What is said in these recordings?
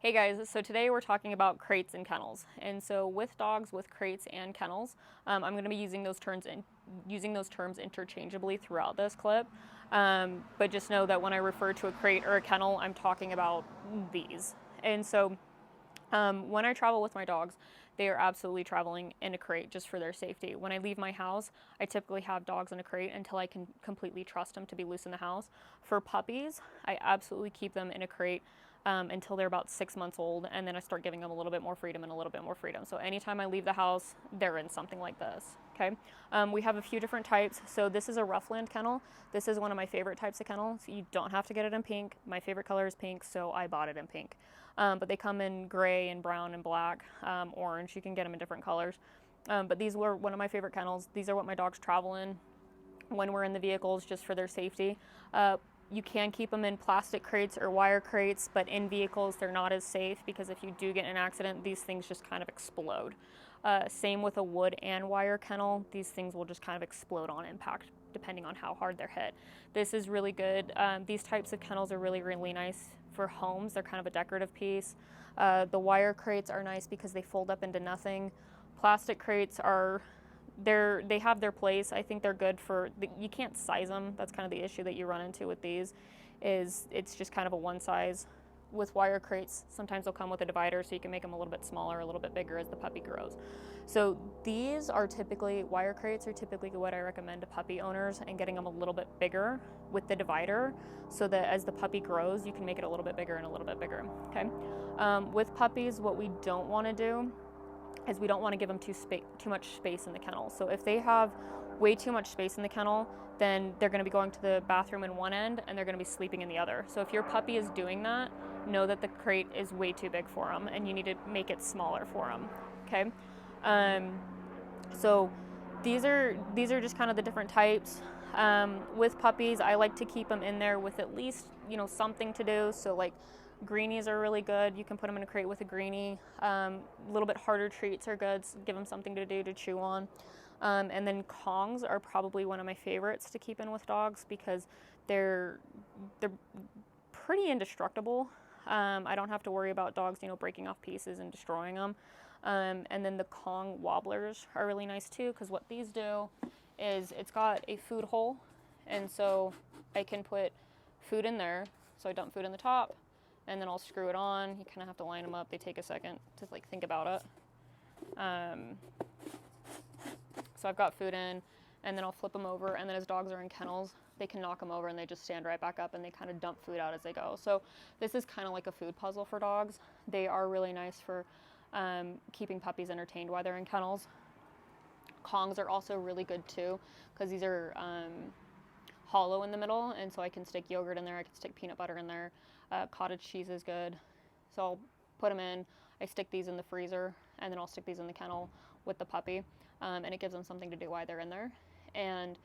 Hey guys, so today we're talking about crates and kennels. And so with dogs with crates and kennels, I'm going to be using those terms interchangeably throughout this clip. But just know that when I refer to a crate or a kennel, I'm talking about these. And so when I travel with my dogs, they are absolutely traveling in a crate just for their safety. When I leave my house, I typically have dogs in a crate until I can completely trust them to be loose in the house. For puppies, I absolutely keep them in a crate until they're about 6 months old, and then I start giving them a little bit more freedom and a little bit more freedom. So anytime I leave the house, they're in something like this. Okay, we have a few different types. So this is a Roughland kennel. This is one of my favorite types of kennels. You don't have to get it in pink. My favorite color is pink, so I bought it in pink. But they come in gray and brown and black, orange. You can get them in different colors. But these were one of my favorite kennels. These are what my dogs travel in when we're in the vehicles, just for their safety. You can keep them in plastic crates or wire crates, but in vehicles they're not as safe because if you do get in an accident, these things just kind of explode. Same with a wood and wire kennel. These things will just kind of explode on impact depending on how hard they're hit. This is really good. These types of kennels are really, really nice for homes. They're kind of a decorative piece. The wire crates are nice because they fold up into nothing. Plastic crates are they have their place. I think they're good for you can't size them. That's kind of the issue that you run into with these is it's just kind of a one size. With wire crates, sometimes they'll come with a divider so you can make them a little bit smaller, a little bit bigger as the puppy grows. So these are typically, wire crates are typically what I recommend to puppy owners, and getting them a little bit bigger with the divider so that as the puppy grows, you can make it a little bit bigger and a little bit bigger. Okay. With puppies, what we don't want to do is we don't want to give them too much space in the kennel. So if they have way too much space in the kennel, then they're going to be going to the bathroom in one end and they're going to be sleeping in the other. So if your puppy is doing that, know that the crate is way too big for them and you need to make it smaller for them. Okay. So these are just kind of the different types. With puppies, I like to keep them in there with at least something to do. So like greenies are really good. You can put them in a crate with a greenie. A little bit harder treats are good. So give them something to do to chew on. And then Kongs are probably one of my favorites to keep in with dogs because they're pretty indestructible. I don't have to worry about dogs, breaking off pieces and destroying them. And then the Kong wobblers are really nice too because what these do is it's got a food hole, and so I can put food in there. So I dump food in the top, and then I'll screw it on. You kind of have to line them up. They take a second to think about it. So I've got food in, and then I'll flip them over, and then as dogs are in kennels, they can knock them over and they just stand right back up and they kind of dump food out as they go. So this is kind of like a food puzzle for dogs. They are really nice for keeping puppies entertained while they're in kennels. Kongs are also really good too because these are hollow in the middle, and so I can stick yogurt in there, I can stick peanut butter in there. Cottage cheese is good. So I'll put them in, I stick these in the freezer, and then I'll stick these in the kennel with the puppy, and it gives them something to do while they're in there. And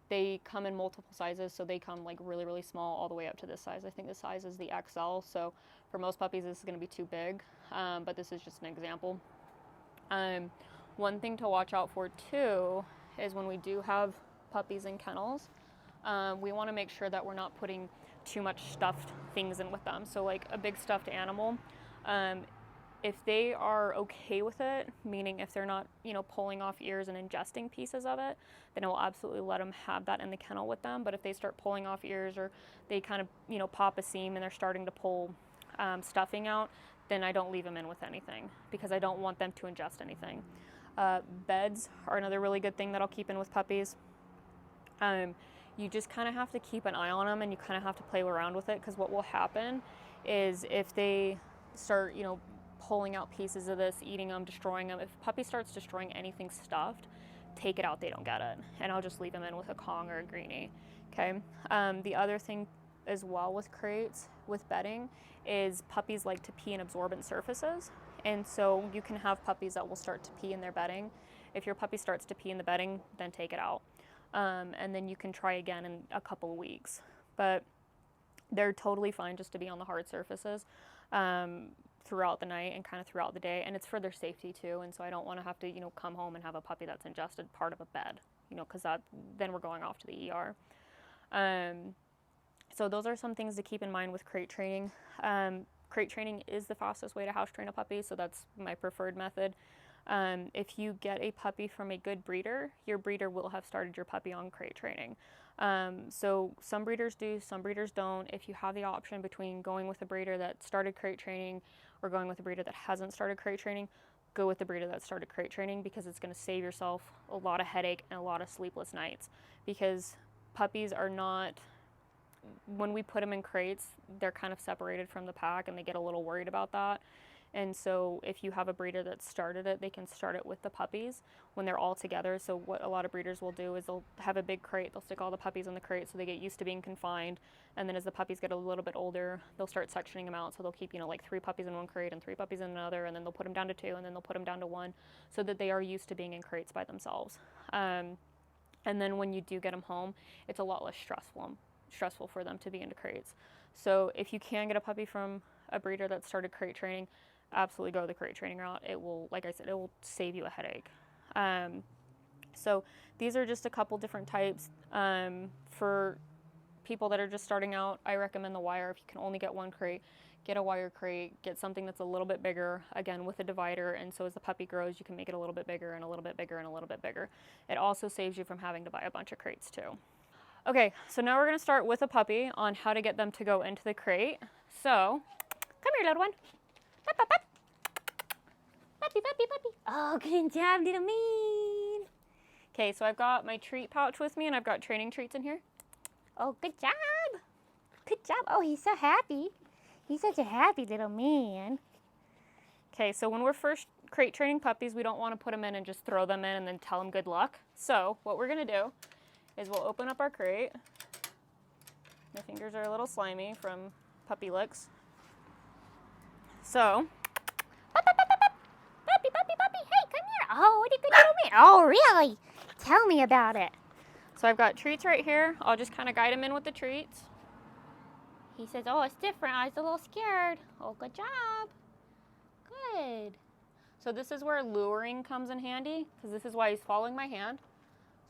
they come in multiple sizes, so they come like really, really small all the way up to this size. I think this size is the XL, so for most puppies this is going to be too big, but this is just an example. One thing to watch out for too is when we do have puppies in kennels, we want to make sure that we're not putting too much stuffed things in with them. So like a big stuffed animal, if they are okay with it, meaning if they're not, pulling off ears and ingesting pieces of it, then I will absolutely let them have that in the kennel with them. But if they start pulling off ears or they kind of, pop a seam and they're starting to pull stuffing out, then I don't leave them in with anything because I don't want them to ingest anything. Beds are another really good thing that I'll keep in with puppies. You just kind of have to keep an eye on them and you kind of have to play around with it because what will happen is if they start, pulling out pieces of this, eating them, destroying them, if a puppy starts destroying anything stuffed, take it out, they don't get it. And I'll just leave them in with a Kong or a greenie, okay? The other thing as well with crates, with bedding, is puppies like to pee in absorbent surfaces. And so you can have puppies that will start to pee in their bedding. If your puppy starts to pee in the bedding, then take it out. And then you can try again in a couple of weeks. But they're totally fine just to be on the hard surfaces throughout the night and kind of throughout the day. And it's for their safety too. And so I don't want to have to, come home and have a puppy that's ingested part of a bed, because then we're going off to the ER. So those are some things to keep in mind with crate training. crate training is the fastest way to house train a puppy, so that's my preferred method. If you get a puppy from a good breeder, your breeder will have started your puppy on crate training. So some breeders do, some breeders don't. If you have the option between going with a breeder that started crate training or going with a breeder that hasn't started crate training, go with the breeder that started crate training, because it's going to save yourself a lot of headache and a lot of sleepless nights. Because puppies are not, when we put them in crates, they're kind of separated from the pack and they get a little worried about that. And so if you have a breeder that started it, they can start it with the puppies when they're all together. So what a lot of breeders will do is they'll have a big crate, they'll stick all the puppies in the crate so they get used to being confined. And then as the puppies get a little bit older, they'll start sectioning them out. So they'll keep, like 3 puppies in one crate and 3 puppies in another, and then they'll put them down to 2, and then they'll put them down to 1, so that they are used to being in crates by themselves. And then when you do get them home, it's a lot less stressful for them to be into crates. So if you can get a puppy from a breeder that started crate training, absolutely go the crate training route. It will, like I said, it will save you a headache. So these are just a couple different types. For people that are just starting out, I recommend the wire. If you can only get one crate, get a wire crate, get something that's a little bit bigger, again with a divider, and so as the puppy grows you can make it a little bit bigger and a little bit bigger and a little bit bigger. It also saves you from having to buy a bunch of crates too. Okay, so now we're going to start with a puppy on how to get them to go into the crate. So, come here, little one. Pup, pup, pup. Puppy, puppy, puppy. Oh, good job, little man. Okay, so I've got my treat pouch with me, and I've got training treats in here. Oh, good job. Good job. Oh, he's so happy. He's such a happy little man. Okay, so when we're first crate training puppies, we don't want to put them in and just throw them in and then tell them good luck. So what we're going to do is we'll open up our crate. My fingers are a little slimy from puppy licks. So, puppy, puppy, puppy, hey, come here. Oh, what a good little man. Oh, really? Tell me about it. So I've got treats right here. I'll just kind of guide him in with the treats. He says, oh, it's different. I was a little scared. Oh, good job. Good. So this is where luring comes in handy, because this is why he's following my hand.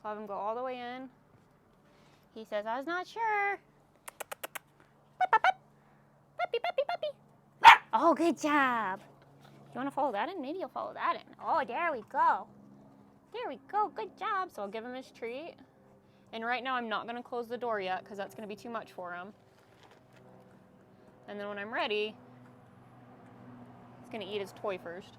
So I'll have him go all the way in. He says, I was not sure. Puppy, puppy, puppy. Oh, good job. You want to follow that in? Maybe you'll follow that in. Oh, there we go. There we go. Good job. So I'll give him his treat. And right now I'm not going to close the door yet, because that's going to be too much for him. And then when I'm ready, he's going to eat his toy first.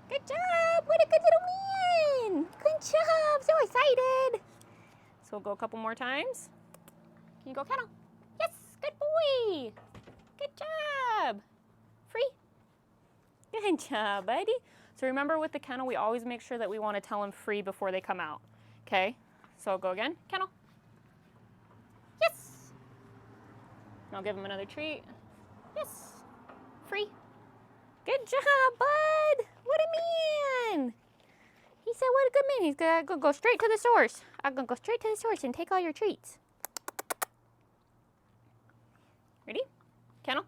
Good job! What a good little man! Good job! So excited! So we'll go a couple more times. Can you go, Kennel? Yes! Good boy! Good job! Free? Good job, buddy. So remember, with the kennel, we always make sure that we want to tell them free before they come out. Okay? So I'll go again. Kennel. Yes! And I'll give him another treat. Yes! Free. Good job, bud! What a man! He said, what a good man. He's going to go straight to the source. I'm going to go straight to the source and take all your treats. Ready? Kennel?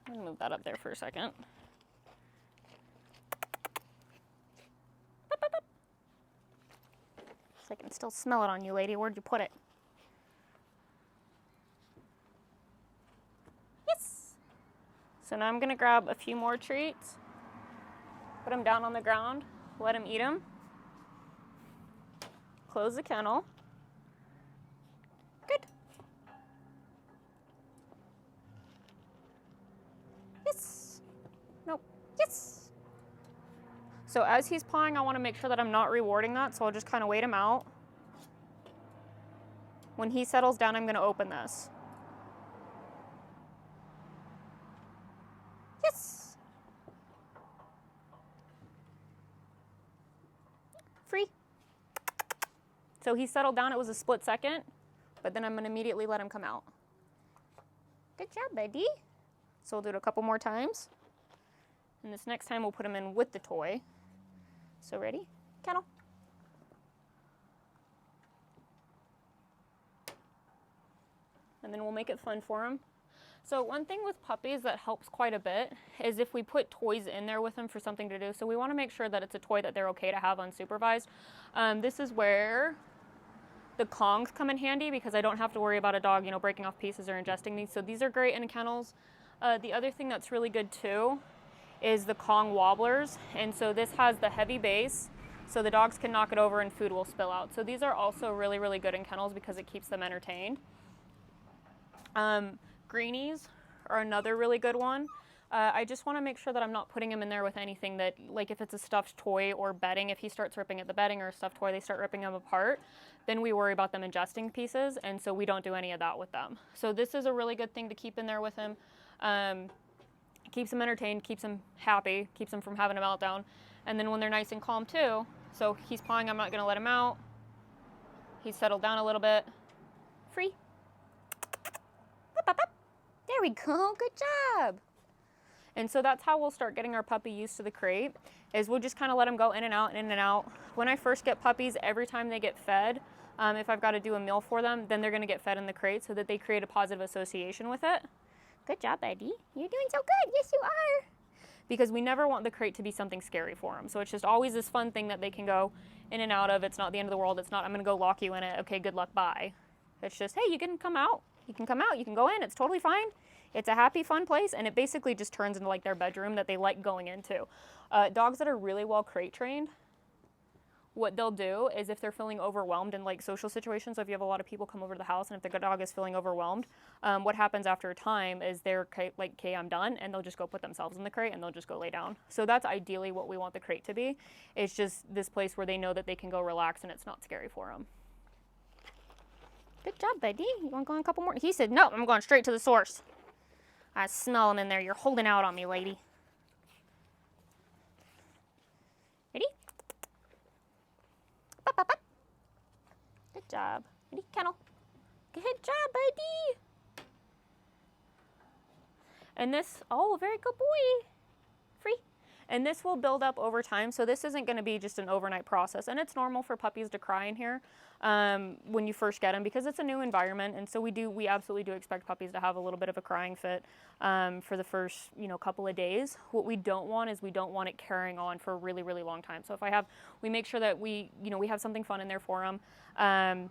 I'm going to move that up there for a second. Bup, bup, bup. So I can still smell it on you, lady. Where'd you put it? Yes! So now I'm going to grab a few more treats. Put them down on the ground. Let him eat them. Close the kennel. Good. Yes. Nope. Yes. So as he's pawing, I want to make sure that I'm not rewarding that, so I'll just kind of wait him out. When he settles down, I'm going to open this. Yes. Free. So he settled down. It was a split second, but then I'm going to immediately let him come out. Good job, buddy. So we'll do it a couple more times. And this next time we'll put him in with the toy. So ready? Kennel. And then we'll make it fun for him. So one thing with puppies that helps quite a bit is if we put toys in there with them for something to do. So we want to make sure that it's a toy that they're okay to have unsupervised. This is where The Kongs come in handy because I don't have to worry about a dog, you know, breaking off pieces or ingesting these. So these are great in kennels. The other thing that's really good too is the Kong wobblers. And so this has the heavy base, so the dogs can knock it over and food will spill out. So these are also really, really good in kennels because it keeps them entertained. Greenies are another really good one. I just want to make sure that I'm not putting him in there with anything that, like if it's a stuffed toy or bedding, if he starts ripping at the bedding or a stuffed toy, they start ripping them apart, then we worry about them ingesting pieces, and so we don't do any of that with them. So this is a really good thing to keep in there with him. Keeps him entertained, keeps him happy, keeps him from having a meltdown. And then when they're nice and calm too, so he's pawing, I'm not going to let him out. He's settled down a little bit. Free. Up, up, up. There we go, good job. And so that's how we'll start getting our puppy used to the crate, is we'll just kind of let them go in and out, in and out. When I first get puppies, every time they get fed, if I've got to do a meal for them, then they're going to get fed in the crate so that they create a positive association with it. Good job, Eddie. You're doing so good. Yes, you are. Because we never want the crate to be something scary for them. So it's just always this fun thing that they can go in and out of. It's not the end of the world. It's not, I'm going to go lock you in it. Okay, good luck, bye. It's just, hey, you can come out. You can come out. You can go in. It's totally fine. It's a happy, fun place, and it basically just turns into like their bedroom that they like going into. Dogs that are really well crate trained, what they'll do is if they're feeling overwhelmed in like social situations, so if you have a lot of people come over to the house and if the dog is feeling overwhelmed, what happens after a time is they're like, okay, I'm done, and they'll just go put themselves in the crate and they'll just go lay down. So that's ideally what we want the crate to be. It's just this place where they know that they can go relax and it's not scary for them. Good job, buddy. You want to go on a couple more? He said, no, I'm going straight to the source. I smell him in there. You're holding out on me, lady. Ready? Up, up, up. Good job. Ready? Kennel. Good job, buddy. And this, oh, very good boy. Free. And this will build up over time. So this isn't going to be just an overnight process. And it's normal for puppies to cry in here when you first get them because it's a new environment. And so we absolutely do expect puppies to have a little bit of a crying fit for the first, couple of days. What we don't want is we don't want it carrying on for a really, really long time. So if we make sure that we have something fun in there for them. And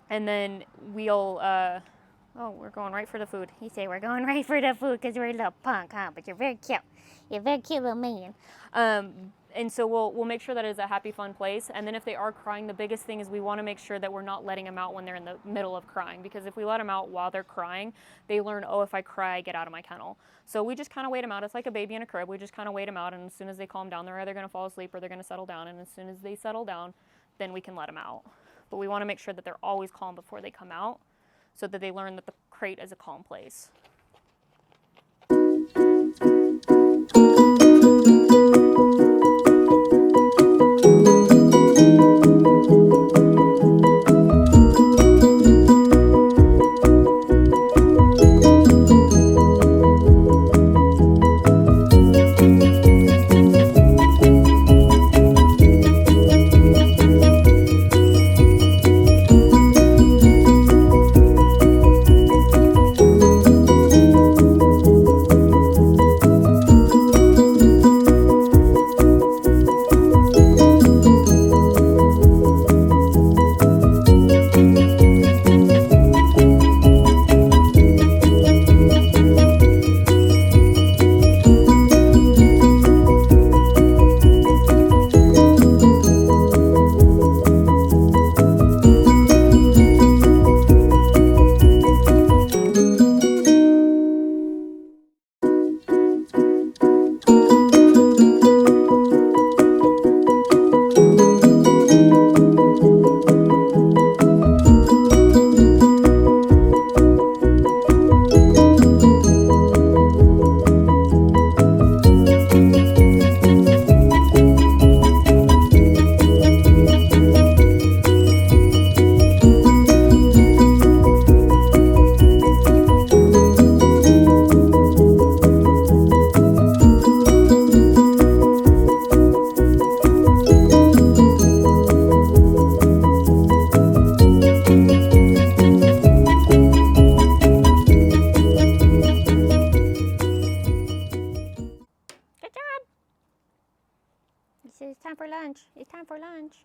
then we'll, oh, we're going right for the food. He said we're going right for the food because we're a little punk, huh? But you're very cute. You're a very cute little man. And so we'll make sure that it's a happy, fun place. And then if they are crying, the biggest thing is we want to make sure that we're not letting them out when they're in the middle of crying. Because if we let them out while they're crying, they learn, oh, if I cry, I get out of my kennel. So we just kind of wait them out. It's like a baby in a crib. We just kind of wait them out. And as soon as they calm down, they're either going to fall asleep or they're going to settle down. And as soon as they settle down, then we can let them out. But we want to make sure that they're always calm before they come out so that they learn that the crate is a calm place. It's time for lunch. It's time for lunch.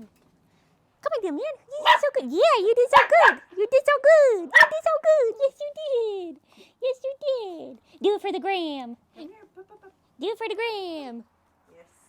Come on, man. You did so good. Yeah, you did so good. You did so good. You did so good. Yes, you did. Yes, you did. Do it for the gram. Come here. Pup, pup, pup. Do it for the gram.